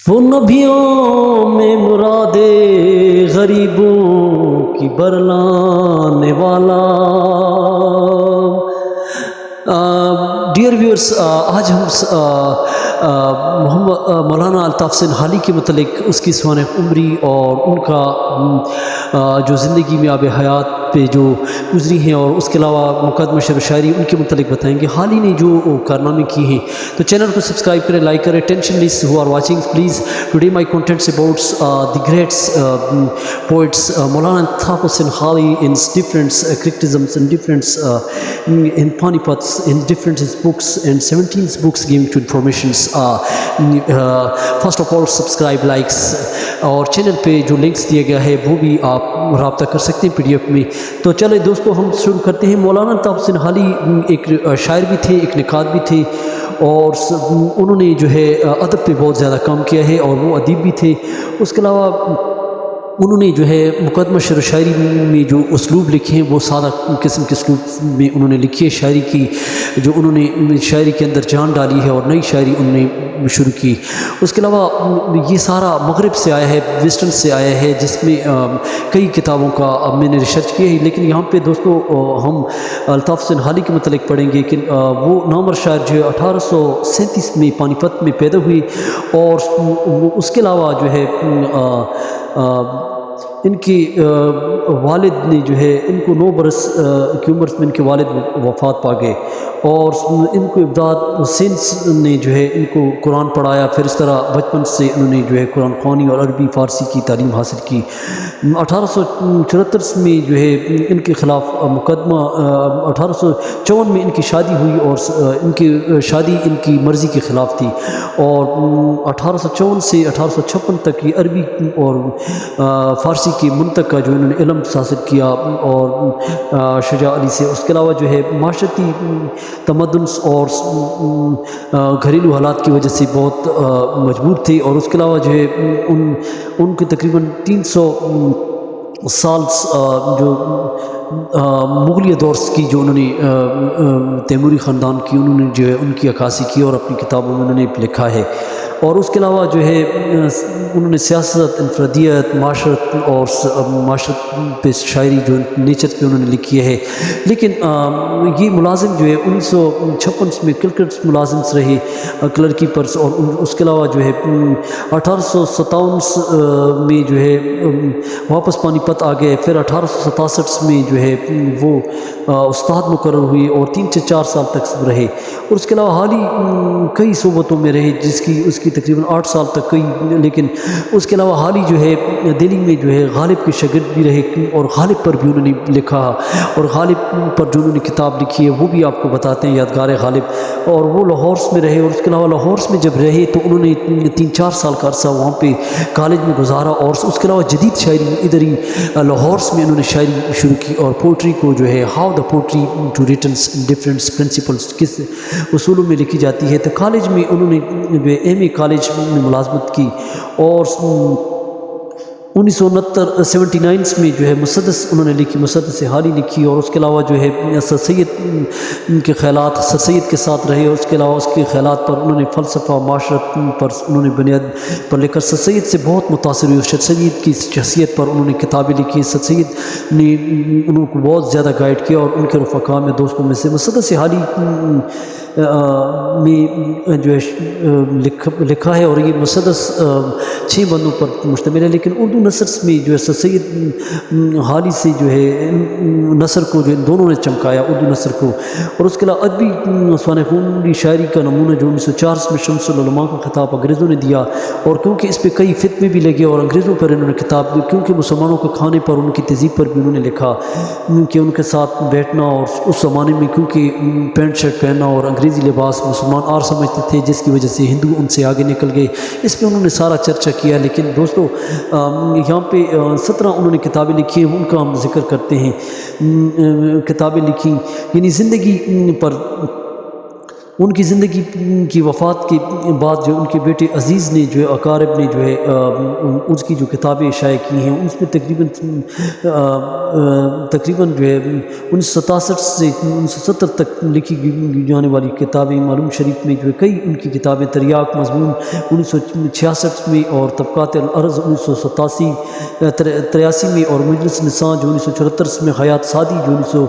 وہ نبیوں میں مراد غریبوں کی برلانے والا۔ ڈیئر ویورز، آج ہم مولانا الطاف حسین حالی کے متعلق اس کی سوانح عمری اور ان کا جو زندگی میں آب حیات پہ جو گزری ہیں اور اس کے علاوہ مقدمہ شروع شاعری ان کے متعلق بتائیں گے۔ حالی نے جو کارنامے کیے ہیں تو چینل کو سبسکرائب کریں، لائک کریں۔ Tension less who are watching please today my contents about the greats poets Maulana Altaf Hussain Hali in different criticisms and different in Panipats in different his books and 17 books giving to informations. First of all subscribe, likes اور channel پہ جو links دیا گیا ہے وہ بھی آپ رابطہ کر سکتے ہیں PDF میں۔ تو چلے دوستو ہم شروع کرتے ہیں۔ مولانا الطاف حسین حالی ایک شاعر بھی تھے، ایک نقاد بھی تھے، اور انہوں نے جو ہے ادب پہ بہت زیادہ کام کیا ہے اور وہ ادیب بھی تھے۔ اس کے علاوہ انہوں نے جو ہے مقدمہ شروع شاعری میں جو اسلوب لکھے ہیں وہ سادہ قسم کے اسلوب میں انہوں نے لکھی ہے شاعری کی، جو انہوں نے شاعری کے اندر جان ڈالی ہے اور نئی شاعری انہوں نے شروع کی۔ اس کے علاوہ یہ سارا مغرب سے آیا ہے، ویسٹرن سے آیا ہے، جس میں کئی کتابوں کا میں نے ریسرچ کیا ہے، لیکن یہاں پہ دوستو ہم الطاف حسین حالی کے متعلق پڑھیں گے کہ وہ نامور شاعر جو ہے 1837 میں پانی پت میں پیدا ہوئی، اور اس کے علاوہ جو ہے ان کے والد نے جو ہے ان کو 9 برس کی عمر میں ان کے والد وفات پا گئے، اور ان کو ابداد سینس نے جو ہے ان کو قرآن پڑھایا۔ پھر اس طرح بچپن سے انہوں نے جو ہے قرآن خوانی اور عربی فارسی کی تعلیم حاصل کی۔ 1874 میں جو ہے ان کے خلاف مقدمہ، 1854 میں ان کی شادی ہوئی اور ان کی شادی ان کی مرضی کے خلاف تھی، اور 1854 سے 1856 تک یہ عربی اور فارسی کی منطق کا جو انہوں نے علم حاصل کیا اور شجاع علی سے۔ اس کے علاوہ جو ہے معاشرتی تمدن اور گھریلو حالات کی وجہ سے بہت مجبور تھے، اور اس کے علاوہ جو ہے ان کے تقریباً 300 سال جو مغلیہ دور کی جو انہوں نے تیموری خاندان کی انہوں نے جو ہے ان کی عکاسی کی اور اپنی کتابوں میں انہوں نے لکھا ہے۔ اور اس کے علاوہ جو ہے انہوں نے سیاست، انفرادیت، معاشرت اور معاشرت پہ شاعری جو نیچر پہ انہوں نے لکھی ہے۔ لیکن یہ ملازم جو ہے 1956 میں کلکٹ ملازم رہے، کلرکی پر، اور اس کے علاوہ جو ہے 1857 میں جو ہے واپس پانی پت آ گئے۔ پھر 1867 میں جو ہے وہ استاد مقرر ہوئے اور 3 سے 4 سال تک رہے۔ اور اس کے علاوہ حالی کئی صوبتوں میں رہے، اس کی تقریباً 8 سال تک کئی، لیکن اس کے علاوہ حالی جو ہے دہلی میں جو ہے غالب کے شاگرد بھی رہے، اور غالب پر بھی انہوں نے لکھا، اور غالب پر جو انہوں نے کتاب لکھی ہے وہ بھی آپ کو بتاتے ہیں، یادگار غالب۔ اور وہ لاہور میں رہے، اور اس کے علاوہ لاہور میں جب رہے تو انہوں نے 3-4 سال کا عرصہ وہاں پہ کالج میں گزارا، اور اس کے علاوہ جدید شاعری ادھر ہی لاہور میں انہوں نے شاعری شروع کی، اور پوئٹری کو جو ہے how the poetry to written different principles, کس اصولوں میں لکھی جاتی ہے۔ تو کالج میں انہوں نے جو ہے ایم اے کالج میں ملازمت کی، اور 1979 میں جو ہے مسلس انہوں نے لکھی، مسلس حالی لکھی، اور اس کے علاوہ جو ہے سر سید کے خیالات، سر سید کے ساتھ رہے، اور اس کے علاوہ اس کے خیالات پر انہوں نے فلسفہ معاشرت پر انہوں نے بنیاد پر لکھا۔ سر سید سے بہت متاثر ہوئی، سر سید کی شخصیت پر انہوں نے کتابیں لکھی۔ سر سید نے انہوں کو بہت زیادہ گائیڈ کیا، اور ان کے رفقا میں دوستوں میں سے مسلس حالی میں جو ہے لکھا ہے، اور یہ مسدس 6 بندوں پر مشتمل ہے۔ لیکن اردو نثر میں جو ہے سر سید حالی سے جو ہے نثر کو جو دونوں نے چمکایا، اردو نثر کو۔ اور اس کے علاوہ ادبی سوانح عمری شاعری کا نمونہ جو 1904 میں شمس العلماء کا خطاب انگریزوں نے دیا، اور کیونکہ اس پہ کئی فتوے بھی لگے اور انگریزوں پر انہوں نے کتاب دی، کیونکہ مسلمانوں کے کھانے پر، ان کی تہذیب پر بھی انہوں نے لکھا کہ ان کے ساتھ بیٹھنا، اور اس زمانے میں کیونکہ پینٹ شرٹ پہننا اور انگریزی لباس مسلمان اور سمجھتے تھے، جس کی وجہ سے ہندو ان سے آگے نکل گئے، اس پہ انہوں نے سارا چرچا کیا۔ لیکن دوستو یہاں پہ 17 انہوں نے کتابیں لکھی ہیں، ان کا ہم ذکر کرتے ہیں۔ کتابیں لکھی یعنی زندگی پر ان کی زندگی کی وفات کے بعد جو ان کے بیٹے عزیز نے جو ہے اقارب نے جو ہے اس کی جو کتابیں شائع کی ہیں اس میں تقریباً جو ہے 1967 سے 1970 تک لکھی جانے والی کتابیں معلوم شریف میں جو ہے کئی ان کی کتابیں تریاق مضمون 1966 میں اور طبقات الارض 1983 میں اور مجلس نساء جو 1974 میں حیات سادی جو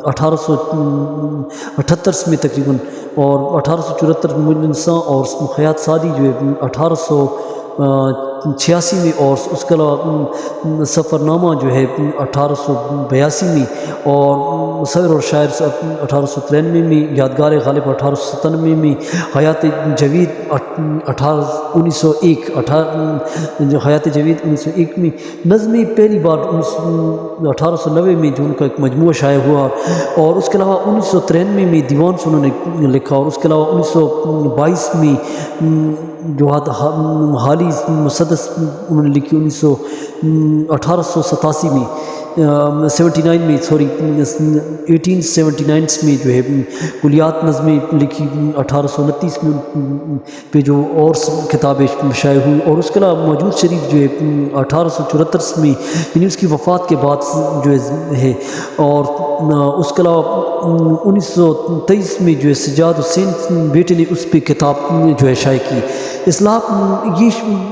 1878 میں تقریباً اور 1874 میں مجلس نساء اور حیات سادی جو ہے 1886 میں اور اس کے علاوہ سفر نامہ جو ہے 1882 میں اور شعر اور شاعر 1893 میں یادگار غالب 1897 میں حیات جاوید 1901 حیات جاوید 1901 میں نظمی پہلی بار 1890 میں جو ان کا ایک مجموعہ شائع ہوا اور اس کے علاوہ 1993 میں دیوان سے انہوں نے لکھا اور اس کے علاوہ 1922 میں جو حالی مسلس انہوں نے لکھی 1887 میں 79 میں 1879 میں جو ہے کلیات نظمیں لکھی 1829 میں پہ جو اور کتابیں شائع ہوئی اور اس کے علاوہ موجود شریف جو ہے 1874 میں یعنی اس کی وفات کے بعد جو ہے اور اس کے علاوہ 1923 میں جو ہے سجاد حسین بیٹے نے اس پہ کتاب جو ہے شائع کی اصلاح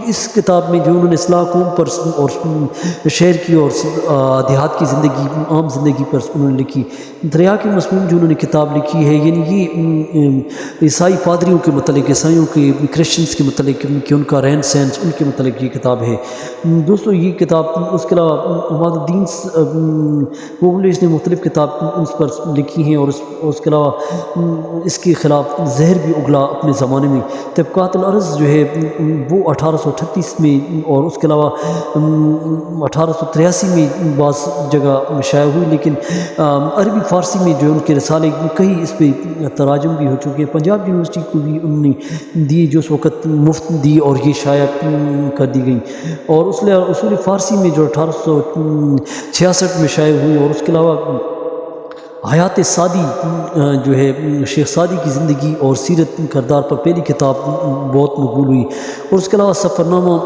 اس کتاب میں جو انہوں نے اصلاح قوم پر اور شہر کی اور دیہات کی زندگی عام زندگی پر انہوں نے لکھی دریا کے مضمون جو انہوں نے کتاب لکھی ہے یعنی یہ عیسائی پادریوں کے متعلق عیسائیوں کے کرسچنس کے متعلق کہ ان کا رہن سہن ان کے متعلق یہ کتاب ہے دوستو یہ کتاب اس کے علاوہ عماد الدین پبلش نے مختلف کتاب اس پر لکھی ہیں اور اس کے علاوہ اس کے خلاف زہر بھی اگلا اپنے زمانے میں طبقات الارض جو ہے وہ 1838 میں اور اس کے علاوہ 1883 میں بعض جگہ شائع ہوئی لیکن عربی فارسی میں جو ان کے رسالے کئی اس پہ تراجم بھی ہو چکے ہیں پنجاب یونیورسٹی کو بھی انہوں نے دی جو اس وقت مفت دی اور یہ شائع کر دی گئی اور اس لیے اصول فارسی میں جو 1866 میں شائع ہوئی اور اس کے علاوہ حیات سادی جو ہے شیخ سادی کی زندگی اور سیرت کردار پر پہلی کتاب بہت مقبول ہوئی اور اس کے علاوہ سفر نامہ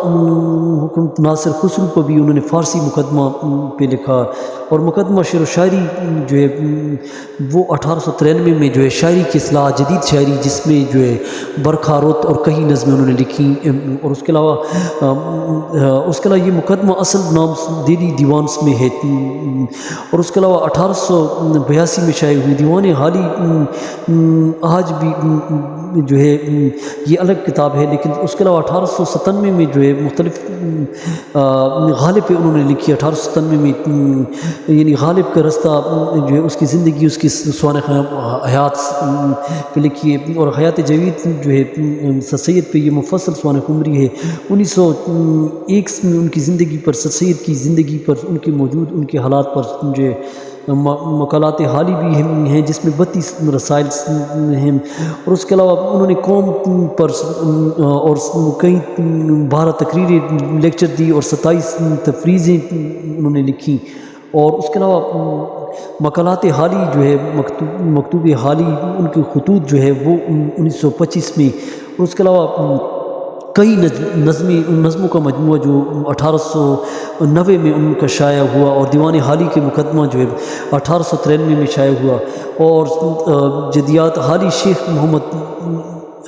حکمت ناصر خسرو کو بھی انہوں نے فارسی مقدمہ پہ لکھا اور مقدمہ شعر و شاعری جو ہے وہ 1893 میں جو ہے شاعری کی اصلاح جدید شاعری جس میں جو ہے برکھا رت اور کئی نظمیں انہوں نے لکھی اور اس کے علاوہ یہ مقدمہ اصل نام دہلی دیوانس میں ہے اور اس کے علاوہ 1882 میں شائع ہوئی دیوانے حالی آج بھی جو ہے یہ الگ کتاب ہے لیکن اس کے علاوہ 1897 میں جو ہے مختلف غالب پہ انہوں نے لکھی 1897 میں یعنی غالب کا رستہ جو ہے اس کی زندگی اس کی سوانح حیات پہ لکھی ہے اور حیات جاوید جو ہے سر سید پہ یہ مفصل سوانح عمری ہے 1901 میں ان کی زندگی پر سر سید کی زندگی پر ان کے موجود ان کے حالات پر جو ہے مقالات حالی بھی ہیں جس میں 32 رسائل ہیں اور اس کے علاوہ انہوں نے قوم پر اور کئی 12 تقریریں لیکچر دی اور 27 تفریزیں انہوں نے لکھی اور اس کے علاوہ مقالات حالی جو ہے مکتوب حالی ان کے خطوط جو ہے وہ 1925 میں اور اس کے علاوہ کئی نظموں کا مجموعہ جو 1890 میں ان کا شائع ہوا اور دیوان حالی کے مقدمہ جو ہے 1893 میں شائع ہوا اور جدیات حالی شیخ محمد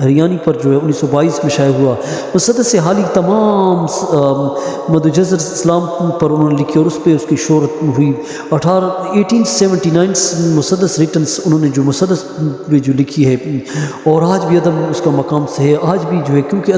ہریانی پر جو ہے 1922 میں شائع ہوا مسلس حالی تمام مدجزر اسلام پر انہوں نے لکھی اور اس پہ اس کی شہرت ہوئی 1879 مسلس ریٹنس انہوں نے جو مسلس پہ جو لکھی ہے اور آج بھی ادب اس کا مقام سے ہے آج بھی جو ہے کیونکہ